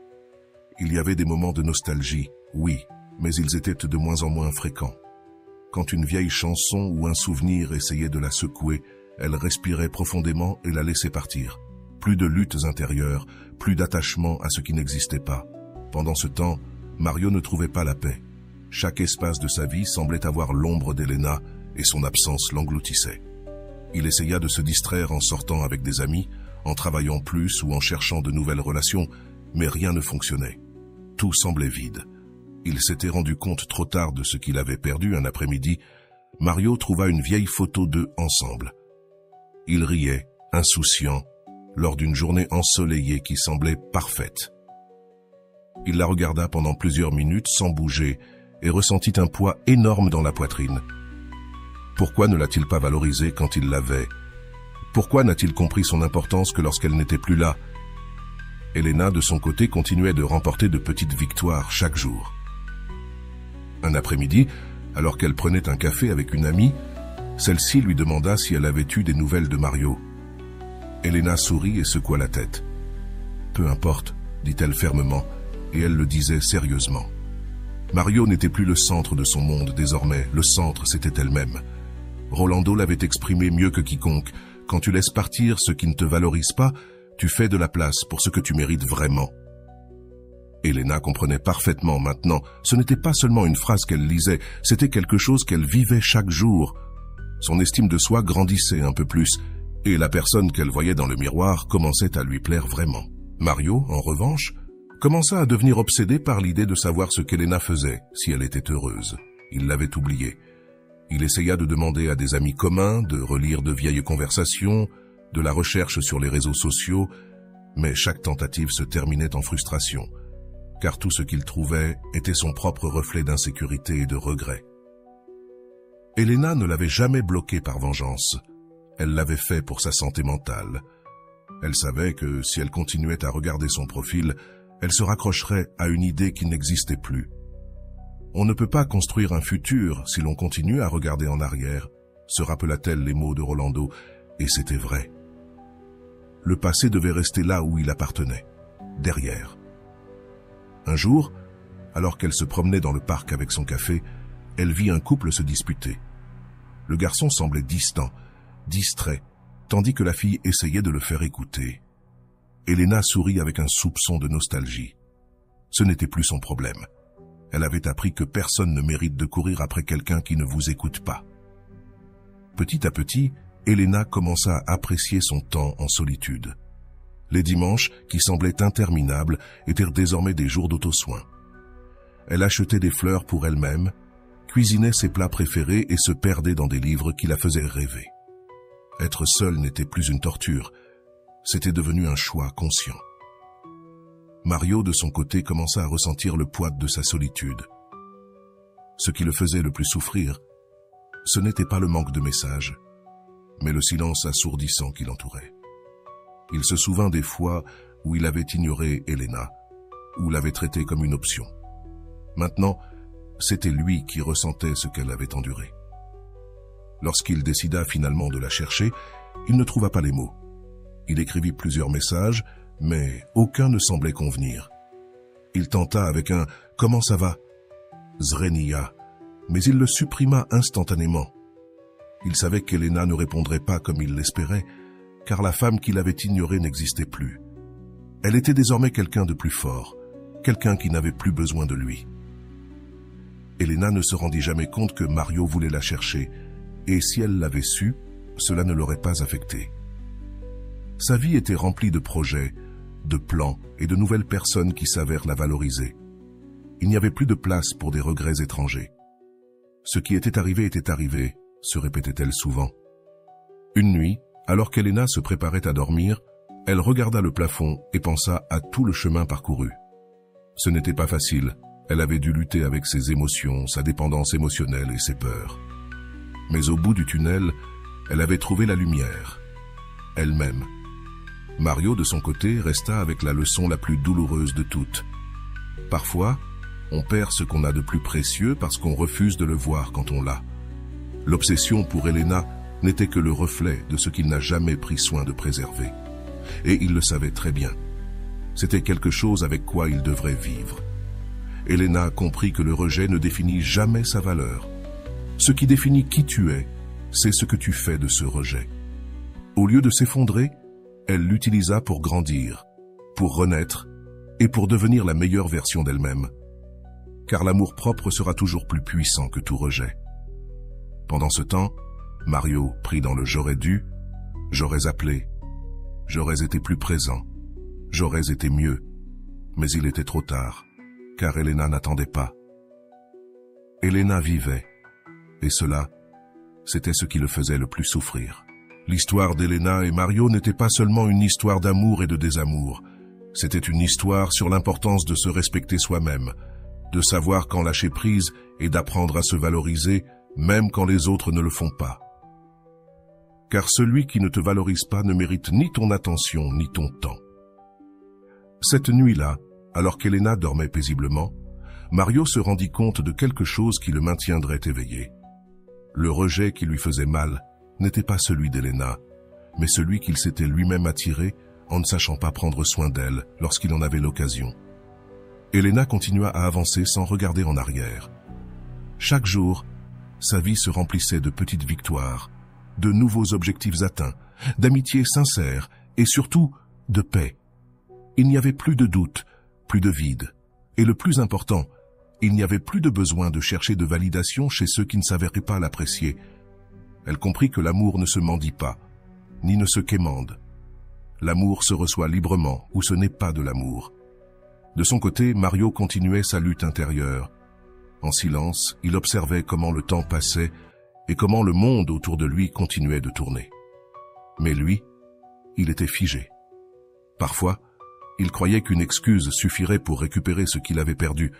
Il y avait des moments de nostalgie, oui, mais ils étaient de moins en moins fréquents. Quand une vieille chanson ou un souvenir essayait de la secouer, elle respirait profondément et la laissait partir. Plus de luttes intérieures, plus d'attachement à ce qui n'existait pas. Pendant ce temps, Mario ne trouvait pas la paix. Chaque espace de sa vie semblait avoir l'ombre d'Elena et son absence l'engloutissait. Il essaya de se distraire en sortant avec des amis, en travaillant plus ou en cherchant de nouvelles relations, mais rien ne fonctionnait. Tout semblait vide. Il s'était rendu compte trop tard de ce qu'il avait perdu un après-midi. Mario trouva une vieille photo d'eux ensemble. Il riait, insouciant, lors d'une journée ensoleillée qui semblait parfaite. Il la regarda pendant plusieurs minutes sans bouger et ressentit un poids énorme dans la poitrine. Pourquoi ne l'a-t-il pas valorisée quand il l'avait? Pourquoi n'a-t-il compris son importance que lorsqu'elle n'était plus là? Elena, de son côté, continuait de remporter de petites victoires chaque jour. Un après-midi, alors qu'elle prenait un café avec une amie, celle-ci lui demanda si elle avait eu des nouvelles de Mario. Elena sourit et secoua la tête. « Peu importe, dit-elle fermement, et elle le disait sérieusement. Mario n'était plus le centre de son monde désormais, le centre c'était elle-même. Rolando l'avait exprimé mieux que quiconque. Quand tu laisses partir ce qui ne te valorise pas, tu fais de la place pour ce que tu mérites vraiment. Elena comprenait parfaitement maintenant. Ce n'était pas seulement une phrase qu'elle lisait, c'était quelque chose qu'elle vivait chaque jour. Son estime de soi grandissait un peu plus, et la personne qu'elle voyait dans le miroir commençait à lui plaire vraiment. Mario, en revanche, commença à devenir obsédé par l'idée de savoir ce qu'Elena faisait, si elle était heureuse. Il l'avait oubliée. Il essaya de demander à des amis communs, de relire de vieilles conversations, de la recherche sur les réseaux sociaux, mais chaque tentative se terminait en frustration, car tout ce qu'il trouvait était son propre reflet d'insécurité et de regret. Elena ne l'avait jamais bloqué par vengeance. Elle l'avait fait pour sa santé mentale. Elle savait que si elle continuait à regarder son profil, elle se raccrocherait à une idée qui n'existait plus. On ne peut pas construire un futur si l'on continue à regarder en arrière, se rappela-t-elle les mots de Rolando, et c'était vrai. Le passé devait rester là où il appartenait, derrière. Un jour, alors qu'elle se promenait dans le parc avec son café, elle vit un couple se disputer. Le garçon semblait distant, distrait, tandis que la fille essayait de le faire écouter. Elena sourit avec un soupçon de nostalgie. Ce n'était plus son problème. Elle avait appris que personne ne mérite de courir après quelqu'un qui ne vous écoute pas. Petit à petit, Elena commença à apprécier son temps en solitude. Les dimanches, qui semblaient interminables, étaient désormais des jours d'auto-soin. Elle achetait des fleurs pour elle-même, cuisinait ses plats préférés et se perdait dans des livres qui la faisaient rêver. Être seule n'était plus une torture, c'était devenu un choix conscient. Mario, de son côté, commença à ressentir le poids de sa solitude. Ce qui le faisait le plus souffrir, ce n'était pas le manque de messages, mais le silence assourdissant qui l'entourait. Il se souvint des fois où il avait ignoré Elena, ou l'avait traitée comme une option. Maintenant, c'était lui qui ressentait ce qu'elle avait enduré. Lorsqu'il décida finalement de la chercher, il ne trouva pas les mots. Il écrivit plusieurs messages, mais aucun ne semblait convenir. Il tenta avec un « Comment ça va ?» Zrenia, mais il le supprima instantanément. Il savait qu'Elena ne répondrait pas comme il l'espérait, car la femme qu'il avait ignorée n'existait plus. Elle était désormais quelqu'un de plus fort, quelqu'un qui n'avait plus besoin de lui. Elena ne se rendit jamais compte que Mario voulait la chercher, et si elle l'avait su, cela ne l'aurait pas affectée. Sa vie était remplie de projets, de plans et de nouvelles personnes qui s'avèrent la valoriser. Il n'y avait plus de place pour des regrets étrangers. Ce qui était arrivé, se répétait-elle souvent. Une nuit, alors qu'Elena se préparait à dormir, elle regarda le plafond et pensa à tout le chemin parcouru. Ce n'était pas facile, elle avait dû lutter avec ses émotions, sa dépendance émotionnelle et ses peurs. Mais au bout du tunnel, elle avait trouvé la lumière, elle-même. Mario, de son côté, resta avec la leçon la plus douloureuse de toutes. Parfois, on perd ce qu'on a de plus précieux parce qu'on refuse de le voir quand on l'a. L'obsession pour Elena n'était que le reflet de ce qu'il n'a jamais pris soin de préserver. Et il le savait très bien. C'était quelque chose avec quoi il devrait vivre. Elena comprit que le rejet ne définit jamais sa valeur. Ce qui définit qui tu es, c'est ce que tu fais de ce rejet. Au lieu de s'effondrer, elle l'utilisa pour grandir, pour renaître et pour devenir la meilleure version d'elle-même. Car l'amour-propre sera toujours plus puissant que tout rejet. Pendant ce temps, Mario, pris dans le « j'aurais dû », j'aurais appelé, j'aurais été plus présent, j'aurais été mieux, mais il était trop tard, car Elena n'attendait pas. Elena vivait, et cela, c'était ce qui le faisait le plus souffrir. L'histoire d'Elena et Mario n'était pas seulement une histoire d'amour et de désamour, c'était une histoire sur l'importance de se respecter soi-même, de savoir quand lâcher prise et d'apprendre à se valoriser, même quand les autres ne le font pas. Car celui qui ne te valorise pas ne mérite ni ton attention ni ton temps. Cette nuit-là, alors qu'Elena dormait paisiblement, Mario se rendit compte de quelque chose qui le maintiendrait éveillé. Le rejet qui lui faisait mal n'était pas celui d'Elena, mais celui qu'il s'était lui-même attiré en ne sachant pas prendre soin d'elle lorsqu'il en avait l'occasion. Elena continua à avancer sans regarder en arrière. Chaque jour, sa vie se remplissait de petites victoires, de nouveaux objectifs atteints, d'amitié sincère et surtout de paix. Il n'y avait plus de doute, plus de vide. Et le plus important, il n'y avait plus de besoin de chercher de validation chez ceux qui ne s'avéraient pas l'apprécier. Elle comprit que l'amour ne se mendie pas, ni ne se quémande. L'amour se reçoit librement ou ce n'est pas de l'amour. De son côté, Mario continuait sa lutte intérieure. En silence, il observait comment le temps passait et comment le monde autour de lui continuait de tourner. Mais lui, il était figé. Parfois, il croyait qu'une excuse suffirait pour récupérer ce qu'il avait perdu,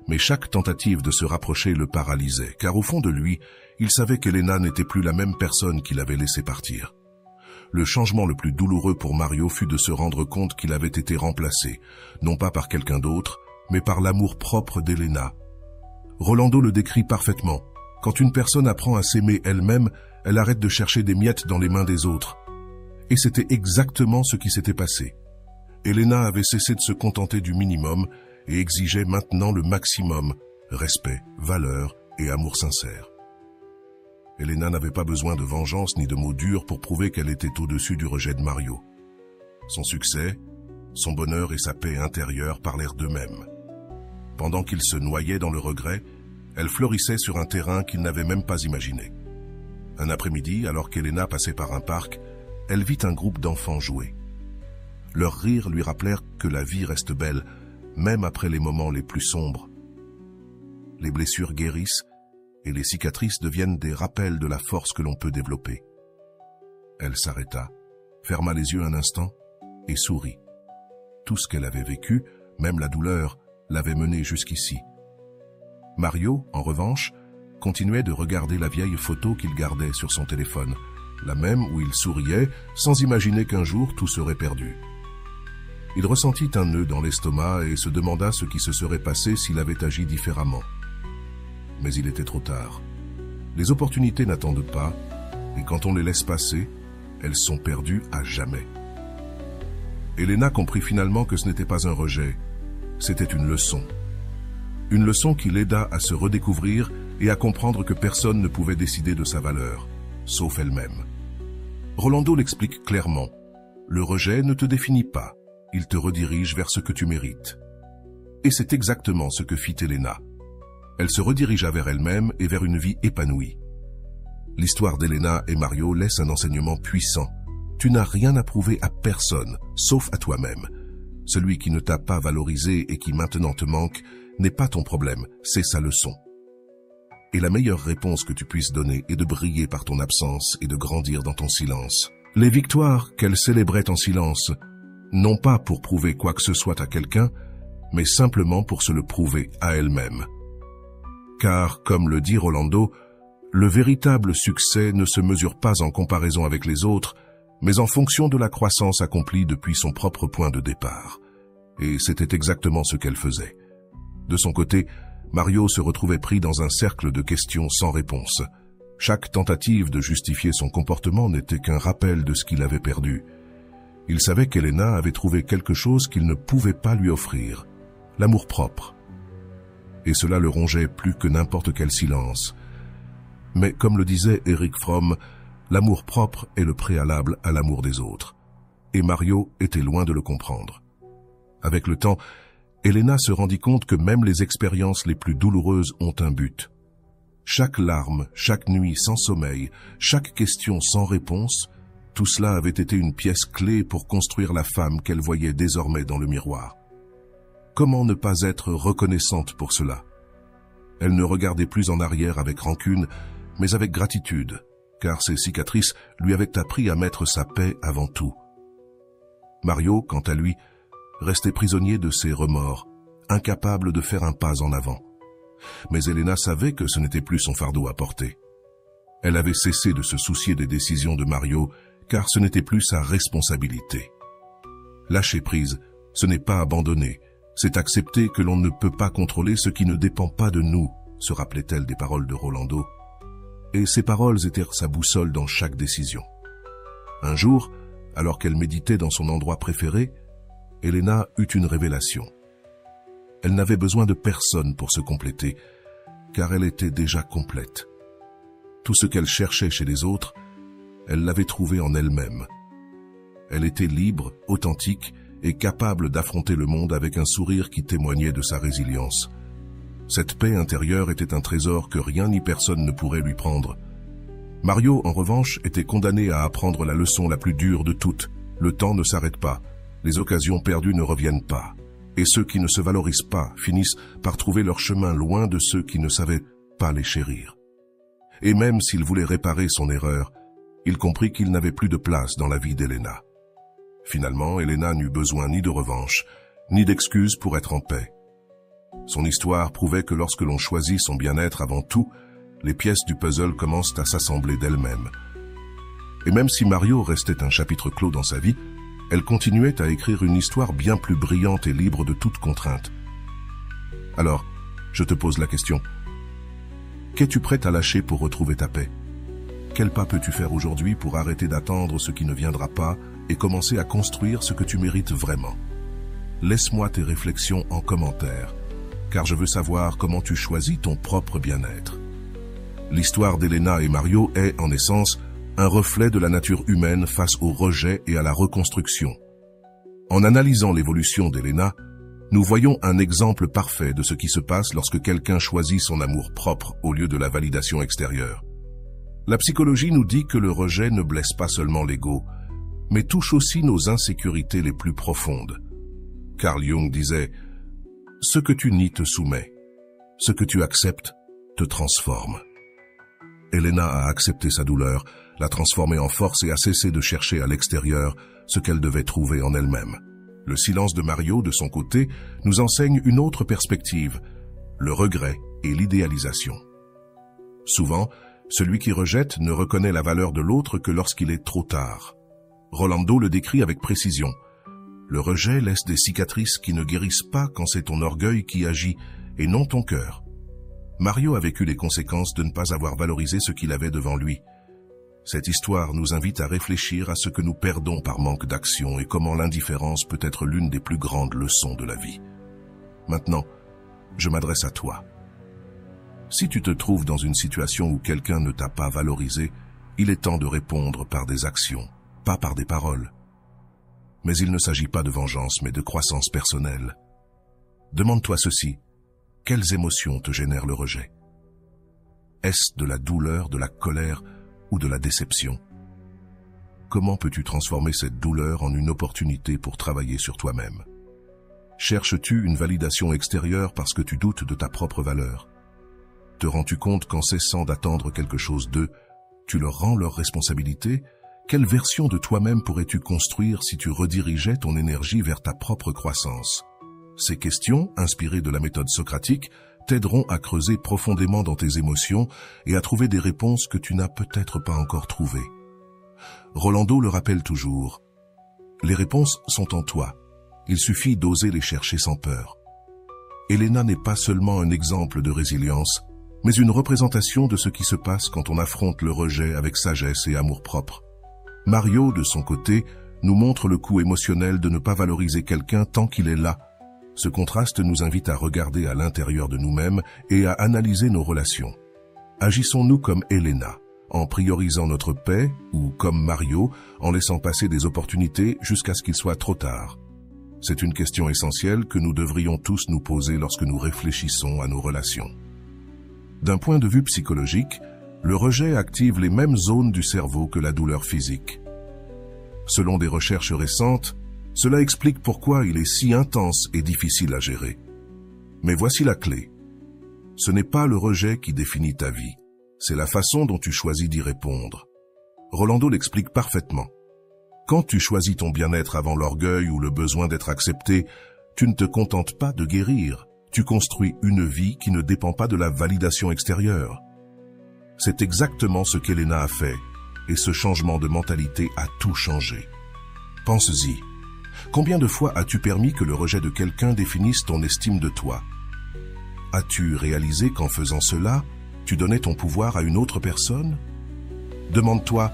mais chaque tentative de se rapprocher le paralysait, car au fond de lui, il savait qu'Elena n'était plus la même personne qu'il avait laissé partir. Le changement le plus douloureux pour Mario fut de se rendre compte qu'il avait été remplacé, non pas par quelqu'un d'autre, mais par l'amour propre d'Elena. Rolando le décrit parfaitement. Quand une personne apprend à s'aimer elle-même, elle arrête de chercher des miettes dans les mains des autres. Et c'était exactement ce qui s'était passé. Elena avait cessé de se contenter du minimum et exigeait maintenant le maximum, respect, valeur et amour sincère. Elena n'avait pas besoin de vengeance ni de mots durs pour prouver qu'elle était au-dessus du rejet de Mario. Son succès, son bonheur et sa paix intérieure parlèrent d'eux-mêmes. Pendant qu'il se noyait dans le regret, elle fleurissait sur un terrain qu'il n'avait même pas imaginé. Un après-midi, alors qu'Elena passait par un parc, elle vit un groupe d'enfants jouer. Leurs rires lui rappelèrent que la vie reste belle, même après les moments les plus sombres. Les blessures guérissent et les cicatrices deviennent des rappels de la force que l'on peut développer. Elle s'arrêta, ferma les yeux un instant et sourit. Tout ce qu'elle avait vécu, même la douleur, l'avait menée jusqu'ici. Mario, en revanche, continuait de regarder la vieille photo qu'il gardait sur son téléphone, la même où il souriait sans imaginer qu'un jour tout serait perdu. Il ressentit un nœud dans l'estomac et se demanda ce qui se serait passé s'il avait agi différemment. Mais il était trop tard. Les opportunités n'attendent pas, et quand on les laisse passer, elles sont perdues à jamais. Elena comprit finalement que ce n'était pas un rejet, c'était une leçon. Une leçon qui l'aida à se redécouvrir et à comprendre que personne ne pouvait décider de sa valeur, sauf elle-même. Rolando l'explique clairement. Le rejet ne te définit pas, il te redirige vers ce que tu mérites. Et c'est exactement ce que fit Elena. Elle se redirigea vers elle-même et vers une vie épanouie. L'histoire d'Elena et Mario laisse un enseignement puissant. Tu n'as rien à prouver à personne, sauf à toi-même. Celui qui ne t'a pas valorisé et qui maintenant te manque n'est pas ton problème, c'est sa leçon. Et la meilleure réponse que tu puisses donner est de briller par ton absence et de grandir dans ton silence. Les victoires qu'elle célébrait en silence, non pas pour prouver quoi que ce soit à quelqu'un, mais simplement pour se le prouver à elle-même. Car, comme le dit Rolando, le véritable succès ne se mesure pas en comparaison avec les autres, mais en fonction de la croissance accomplie depuis son propre point de départ. Et c'était exactement ce qu'elle faisait. De son côté, Mario se retrouvait pris dans un cercle de questions sans réponse. Chaque tentative de justifier son comportement n'était qu'un rappel de ce qu'il avait perdu. Il savait qu'Elena avait trouvé quelque chose qu'il ne pouvait pas lui offrir, l'amour-propre. Et cela le rongeait plus que n'importe quel silence. Mais comme le disait Erich Fromm, l'amour-propre est le préalable à l'amour des autres. Et Mario était loin de le comprendre. Avec le temps, Elena se rendit compte que même les expériences les plus douloureuses ont un but. Chaque larme, chaque nuit sans sommeil, chaque question sans réponse, tout cela avait été une pièce clé pour construire la femme qu'elle voyait désormais dans le miroir. Comment ne pas être reconnaissante pour cela? Elle ne regardait plus en arrière avec rancune, mais avec gratitude, car ses cicatrices lui avaient appris à mettre sa paix avant tout. Mario, quant à lui, restait prisonnier de ses remords, incapable de faire un pas en avant. Mais Elena savait que ce n'était plus son fardeau à porter. Elle avait cessé de se soucier des décisions de Mario, car ce n'était plus sa responsabilité. Lâcher prise, ce n'est pas abandonner, c'est accepter que l'on ne peut pas contrôler ce qui ne dépend pas de nous, se rappelait-elle des paroles de Rolando. Et ces paroles étaient sa boussole dans chaque décision. Un jour, alors qu'elle méditait dans son endroit préféré, Elena eut une révélation. Elle n'avait besoin de personne pour se compléter, car elle était déjà complète. Tout ce qu'elle cherchait chez les autres, elle l'avait trouvé en elle-même. Elle était libre, authentique et capable d'affronter le monde avec un sourire qui témoignait de sa résilience. Cette paix intérieure était un trésor que rien ni personne ne pourrait lui prendre. Mario, en revanche, était condamné à apprendre la leçon la plus dure de toutes. Le temps ne s'arrête pas. Les occasions perdues ne reviennent pas. Et ceux qui ne se valorisent pas finissent par trouver leur chemin loin de ceux qui ne savaient pas les chérir. Et même s'il voulait réparer son erreur, il comprit qu'il n'avait plus de place dans la vie d'Elena. Finalement, Elena n'eut besoin ni de revanche, ni d'excuses pour être en paix. Son histoire prouvait que lorsque l'on choisit son bien-être avant tout, les pièces du puzzle commencent à s'assembler d'elles-mêmes. Et même si Mario restait un chapitre clos dans sa vie, elle continuait à écrire une histoire bien plus brillante et libre de toute contrainte. Alors, je te pose la question. Qu'es-tu prête à lâcher pour retrouver ta paix? Quel pas peux-tu faire aujourd'hui pour arrêter d'attendre ce qui ne viendra pas et commencer à construire ce que tu mérites vraiment? Laisse-moi tes réflexions en commentaire, car je veux savoir comment tu choisis ton propre bien-être. L'histoire d'Elena et Mario est, en essence, un reflet de la nature humaine face au rejet et à la reconstruction. En analysant l'évolution d'Elena, nous voyons un exemple parfait de ce qui se passe lorsque quelqu'un choisit son amour propre au lieu de la validation extérieure. La psychologie nous dit que le rejet ne blesse pas seulement l'ego, mais touche aussi nos insécurités les plus profondes. Carl Jung disait « Ce que tu nies te soumet, ce que tu acceptes te transforme ». Elena a accepté sa douleur, l'a transformée en force et a cessé de chercher à l'extérieur ce qu'elle devait trouver en elle-même. Le silence de Mario, de son côté, nous enseigne une autre perspective, le regret et l'idéalisation. Souvent, celui qui rejette ne reconnaît la valeur de l'autre que lorsqu'il est trop tard. Rolando le décrit avec précision. Le rejet laisse des cicatrices qui ne guérissent pas quand c'est ton orgueil qui agit et non ton cœur. Mario a vécu les conséquences de ne pas avoir valorisé ce qu'il avait devant lui. Cette histoire nous invite à réfléchir à ce que nous perdons par manque d'action et comment l'indifférence peut être l'une des plus grandes leçons de la vie. Maintenant, je m'adresse à toi. Si tu te trouves dans une situation où quelqu'un ne t'a pas valorisé, il est temps de répondre par des actions, pas par des paroles. Mais il ne s'agit pas de vengeance, mais de croissance personnelle. Demande-toi ceci. Quelles émotions te génère le rejet? Est-ce de la douleur, de la colère ou de la déception? Comment peux-tu transformer cette douleur en une opportunité pour travailler sur toi-même? Cherches-tu une validation extérieure parce que tu doutes de ta propre valeur? Te rends-tu compte qu'en cessant d'attendre quelque chose d'eux, tu leur rends leur responsabilité? Quelle version de toi-même pourrais-tu construire si tu redirigeais ton énergie vers ta propre croissance? Ces questions, inspirées de la méthode socratique, t'aideront à creuser profondément dans tes émotions et à trouver des réponses que tu n'as peut-être pas encore trouvées. Rolando le rappelle toujours, les réponses sont en toi. Il suffit d'oser les chercher sans peur. Elena n'est pas seulement un exemple de résilience, mais une représentation de ce qui se passe quand on affronte le rejet avec sagesse et amour-propre. Mario, de son côté, nous montre le coût émotionnel de ne pas valoriser quelqu'un tant qu'il est là. Ce contraste nous invite à regarder à l'intérieur de nous-mêmes et à analyser nos relations. Agissons-nous comme Elena, en priorisant notre paix, ou comme Mario, en laissant passer des opportunités jusqu'à ce qu'il soit trop tard? C'est une question essentielle que nous devrions tous nous poser lorsque nous réfléchissons à nos relations. D'un point de vue psychologique, le rejet active les mêmes zones du cerveau que la douleur physique. Selon des recherches récentes, cela explique pourquoi il est si intense et difficile à gérer. Mais voici la clé. Ce n'est pas le rejet qui définit ta vie, c'est la façon dont tu choisis d'y répondre. Rolando l'explique parfaitement. Quand tu choisis ton bien-être avant l'orgueil ou le besoin d'être accepté, tu ne te contentes pas de guérir, tu construis une vie qui ne dépend pas de la validation extérieure. C'est exactement ce qu'Elena a fait, et ce changement de mentalité a tout changé. Pense-y. Combien de fois as-tu permis que le rejet de quelqu'un définisse ton estime de toi? As-tu réalisé qu'en faisant cela, tu donnais ton pouvoir à une autre personne? Demande-toi,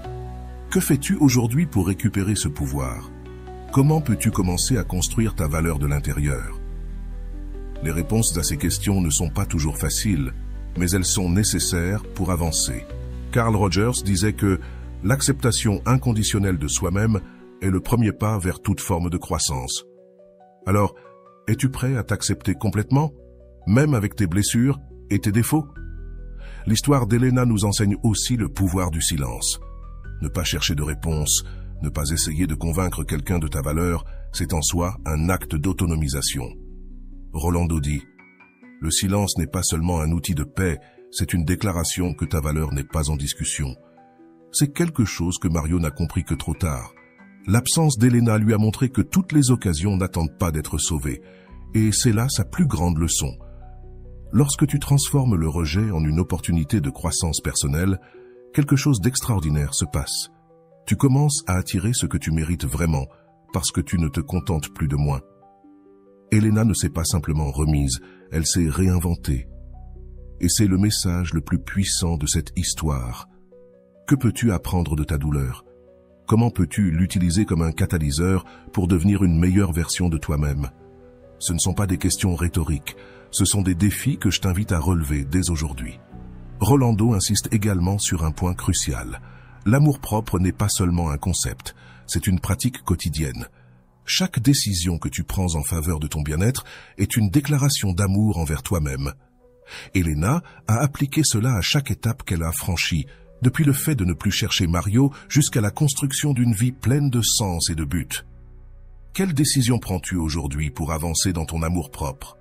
que fais-tu aujourd'hui pour récupérer ce pouvoir? Comment peux-tu commencer à construire ta valeur de l'intérieur? Les réponses à ces questions ne sont pas toujours faciles, mais elles sont nécessaires pour avancer. Carl Rogers disait que l'acceptation inconditionnelle de soi-même est le premier pas vers toute forme de croissance. Alors, es-tu prêt à t'accepter complètement, même avec tes blessures et tes défauts? L'histoire d'Elena nous enseigne aussi le pouvoir du silence. Ne pas chercher de réponse, ne pas essayer de convaincre quelqu'un de ta valeur, c'est en soi un acte d'autonomisation. Rolando dit, « Le silence n'est pas seulement un outil de paix, c'est une déclaration que ta valeur n'est pas en discussion. » C'est quelque chose que Mario n'a compris que trop tard. L'absence d'Elena lui a montré que toutes les occasions n'attendent pas d'être sauvées, et c'est là sa plus grande leçon. Lorsque tu transformes le rejet en une opportunité de croissance personnelle, quelque chose d'extraordinaire se passe. Tu commences à attirer ce que tu mérites vraiment, parce que tu ne te contentes plus de moins. Elena ne s'est pas simplement remise, elle s'est réinventée. Et c'est le message le plus puissant de cette histoire. Que peux-tu apprendre de ta douleur? Comment peux-tu l'utiliser comme un catalyseur pour devenir une meilleure version de toi-même? Ce ne sont pas des questions rhétoriques, ce sont des défis que je t'invite à relever dès aujourd'hui. Rolando insiste également sur un point crucial. L'amour-propre n'est pas seulement un concept, c'est une pratique quotidienne. Chaque décision que tu prends en faveur de ton bien-être est une déclaration d'amour envers toi-même. Elena a appliqué cela à chaque étape qu'elle a franchie, depuis le fait de ne plus chercher Mario jusqu'à la construction d'une vie pleine de sens et de but. Quelle décision prends-tu aujourd'hui pour avancer dans ton amour-propre?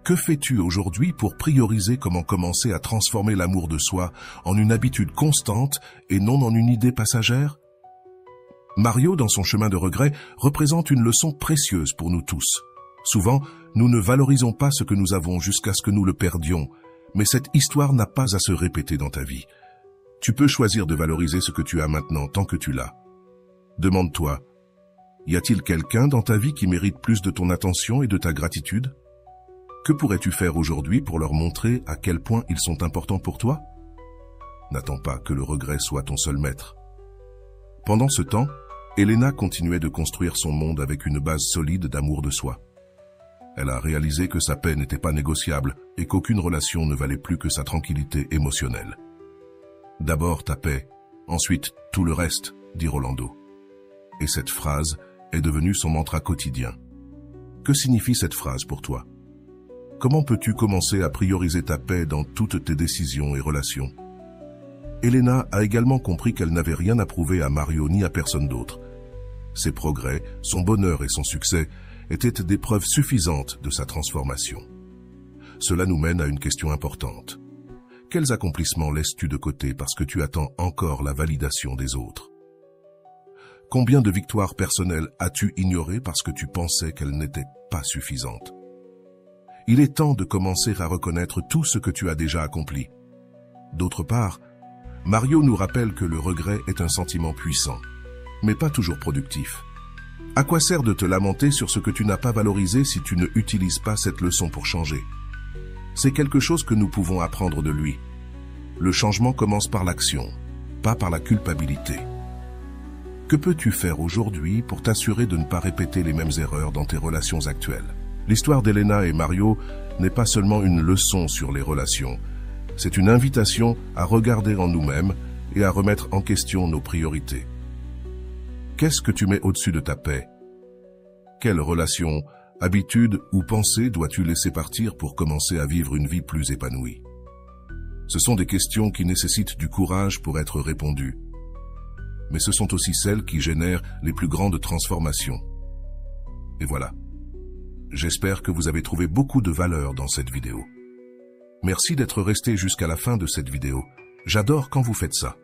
Que fais-tu aujourd'hui pour prioriser comment commencer à transformer l'amour de soi en une habitude constante et non en une idée passagère? Mario, dans son chemin de regret, représente une leçon précieuse pour nous tous. Souvent, nous ne valorisons pas ce que nous avons jusqu'à ce que nous le perdions, mais cette histoire n'a pas à se répéter dans ta vie. Tu peux choisir de valoriser ce que tu as maintenant tant que tu l'as. Demande-toi, y a-t-il quelqu'un dans ta vie qui mérite plus de ton attention et de ta gratitude? Que pourrais-tu faire aujourd'hui pour leur montrer à quel point ils sont importants pour toi? N'attends pas que le regret soit ton seul maître. Pendant ce temps, Elena continuait de construire son monde avec une base solide d'amour de soi. Elle a réalisé que sa paix n'était pas négociable et qu'aucune relation ne valait plus que sa tranquillité émotionnelle. « D'abord ta paix, ensuite tout le reste », dit Rolando. Et cette phrase est devenue son mantra quotidien. Que signifie cette phrase pour toi? Comment peux-tu commencer à prioriser ta paix dans toutes tes décisions et relations? Elena a également compris qu'elle n'avait rien à prouver à Mario ni à personne d'autre. Ses progrès, son bonheur et son succès étaient des preuves suffisantes de sa transformation. Cela nous mène à une question importante. Quels accomplissements laisses-tu de côté parce que tu attends encore la validation des autres? Combien de victoires personnelles as-tu ignorées parce que tu pensais qu'elles n'étaient pas suffisantes? Il est temps de commencer à reconnaître tout ce que tu as déjà accompli. D'autre part, Mario nous rappelle que le regret est un sentiment puissant, mais pas toujours productif. À quoi sert de te lamenter sur ce que tu n'as pas valorisé si tu ne utilises pas cette leçon pour changer? C'est quelque chose que nous pouvons apprendre de lui. Le changement commence par l'action, pas par la culpabilité. Que peux-tu faire aujourd'hui pour t'assurer de ne pas répéter les mêmes erreurs dans tes relations actuelles? L'histoire d'Elena et Mario n'est pas seulement une leçon sur les relations, c'est une invitation à regarder en nous-mêmes et à remettre en question nos priorités. Qu'est-ce que tu mets au-dessus de ta paix? Quelles relations, habitudes ou pensées dois-tu laisser partir pour commencer à vivre une vie plus épanouie? Ce sont des questions qui nécessitent du courage pour être répondues, mais ce sont aussi celles qui génèrent les plus grandes transformations. Et voilà. J'espère que vous avez trouvé beaucoup de valeur dans cette vidéo. Merci d'être resté jusqu'à la fin de cette vidéo. J'adore quand vous faites ça.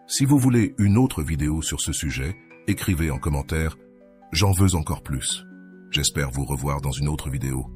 Si vous voulez une autre vidéo sur ce sujet, écrivez en commentaire « J'en veux encore plus ». J'espère vous revoir dans une autre vidéo.